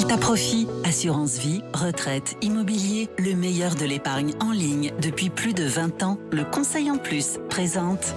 Alta Profit, assurance vie, retraite, immobilier, le meilleur de l'épargne en ligne depuis plus de 20 ans. Le Conseil en Plus présente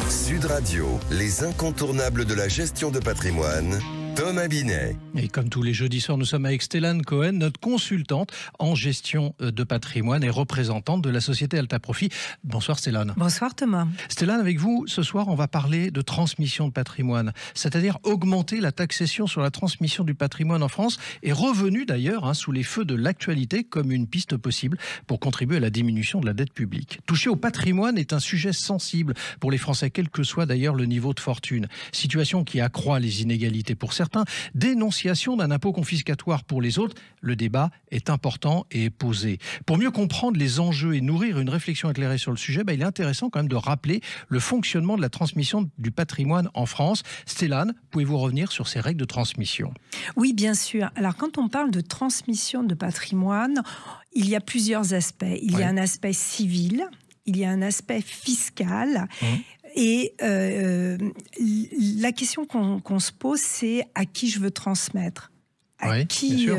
Sud Radio, les incontournables de la gestion de patrimoine. Thomas Binet. Et comme tous les jeudis soirs, nous sommes avec Stéphane Cohen, notre consultante en gestion de patrimoine et représentante de la société Alta Profit. Bonsoir Stéphane. Bonsoir Thomas. Stéphane, avec vous, ce soir, on va parler de transmission de patrimoine, c'est-à-dire augmenter la taxation sur la transmission du patrimoine en France est revenu d'ailleurs sous les feux de l'actualité comme une piste possible pour contribuer à la diminution de la dette publique. Toucher au patrimoine est un sujet sensible pour les Français, quel que soit d'ailleurs le niveau de fortune. Situation qui accroît les inégalités pour certains, dénonciation d'un impôt confiscatoire pour les autres. Le débat est important et posé. Pour mieux comprendre les enjeux et nourrir une réflexion éclairée sur le sujet, il est intéressant quand même de rappeler le fonctionnement de la transmission du patrimoine en France. Stéphane, pouvez-vous revenir sur ces règles de transmission ? Oui, bien sûr. Alors, quand on parle de transmission de patrimoine, il y a plusieurs aspects. Il y a un aspect civil, il y a un aspect fiscal. Et la question qu'on se pose, c'est à qui je veux transmettre ? À qui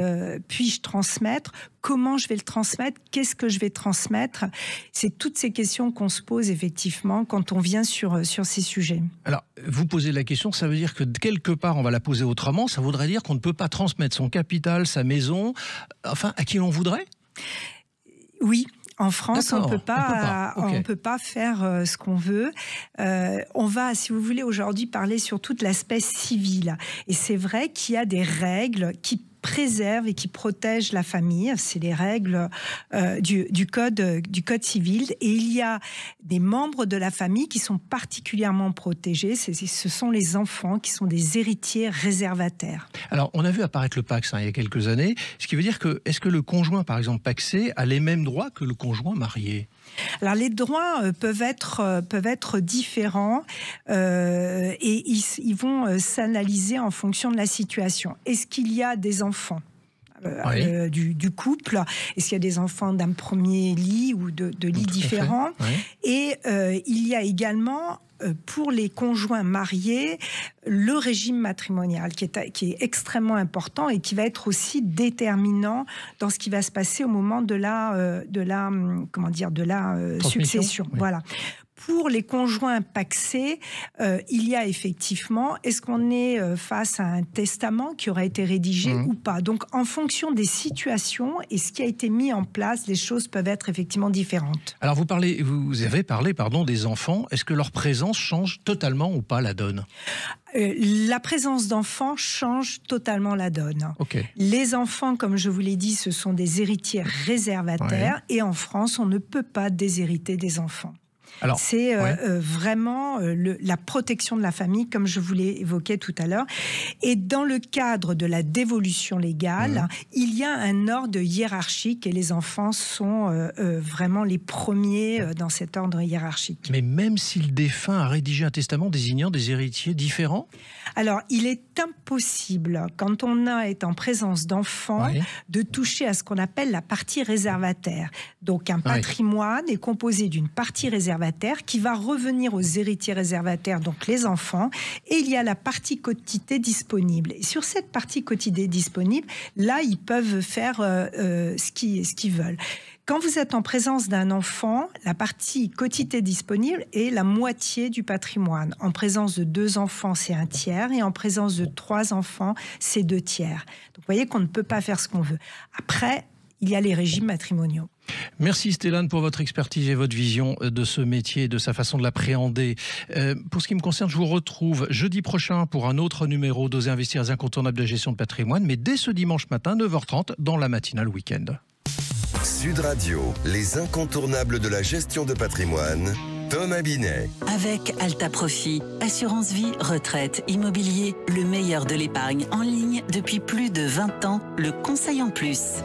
puis-je transmettre ? Comment je vais le transmettre ? Qu'est-ce que je vais transmettre ? C'est toutes ces questions qu'on se pose effectivement quand on vient sur ces sujets. Alors, vous posez la question, ça veut dire que quelque part on va la poser autrement, ça voudrait dire qu'on ne peut pas transmettre son capital, sa maison, enfin à qui l'on voudrait ? Oui. En France, on ne peut pas faire ce qu'on veut. On va, si vous voulez, aujourd'hui parler sur tout l'aspect civil. Et c'est vrai qu'il y a des règles qui préservent et qui protègent la famille. C'est les règles du code civil. Et il y a des membres de la famille qui sont particulièrement protégés. Ce sont les enfants qui sont des héritiers réservataires. Alors, on a vu apparaître le PACS il y a quelques années. Ce qui veut dire que, est-ce que le conjoint, par exemple, pacsé, a les mêmes droits que le conjoint marié ? Alors, les droits peuvent être différents et ils vont s'analyser en fonction de la situation. Est-ce qu'il y a des enfants du couple? Est-ce qu'il y a des enfants d'un premier lit ou de lits différents? Et il y a également pour les conjoints mariés, le régime matrimonial qui est extrêmement important et qui va être aussi déterminant dans ce qui va se passer au moment de la succession. Oui. Voilà. Pour les conjoints pacsés, il y a effectivement, est-ce qu'on est face à un testament qui aurait été rédigé ou pas? Donc, en fonction des situations et ce qui a été mis en place, les choses peuvent être effectivement différentes. Alors, vous avez parlé des enfants. Est-ce que leur présence change totalement ou pas la donne? La présence d'enfants change totalement la donne. Okay. Les enfants, comme je vous l'ai dit, ce sont des héritiers réservataires et en France, on ne peut pas déshériter des enfants. C'est vraiment la protection de la famille, comme je vous l'ai évoqué tout à l'heure. Et dans le cadre de la dévolution légale, il y a un ordre hiérarchique et les enfants sont vraiment les premiers dans cet ordre hiérarchique. Mais même si le défunt a rédigé un testament désignant des héritiers différents ? Alors, il est impossible, quand on est en présence d'enfants, de toucher à ce qu'on appelle la partie réservataire. Donc, un patrimoine est composé d'une partie réservataire qui va revenir aux héritiers réservataires, donc les enfants, et il y a la partie quotité disponible. Et sur cette partie quotité disponible, là, ils peuvent faire ce qu'ils veulent. Quand vous êtes en présence d'un enfant, la partie quotité disponible est la moitié du patrimoine. En présence de 2 enfants, c'est 1/3, et en présence de 3 enfants, c'est 2/3. Donc, vous voyez qu'on ne peut pas faire ce qu'on veut. Après, il y a les régimes matrimoniaux. Merci Stéphane pour votre expertise et votre vision de ce métier et de sa façon de l'appréhender. Pour ce qui me concerne, je vous retrouve jeudi prochain pour un autre numéro d'Oser investir, les incontournables de gestion de patrimoine, mais dès ce dimanche matin, 9h30, dans la matinale week-end. Sud Radio, les incontournables de la gestion de patrimoine. Thomas Binet. Avec Alta Profit, assurance vie, retraite, immobilier, le meilleur de l'épargne en ligne depuis plus de 20 ans, le Conseil en Plus.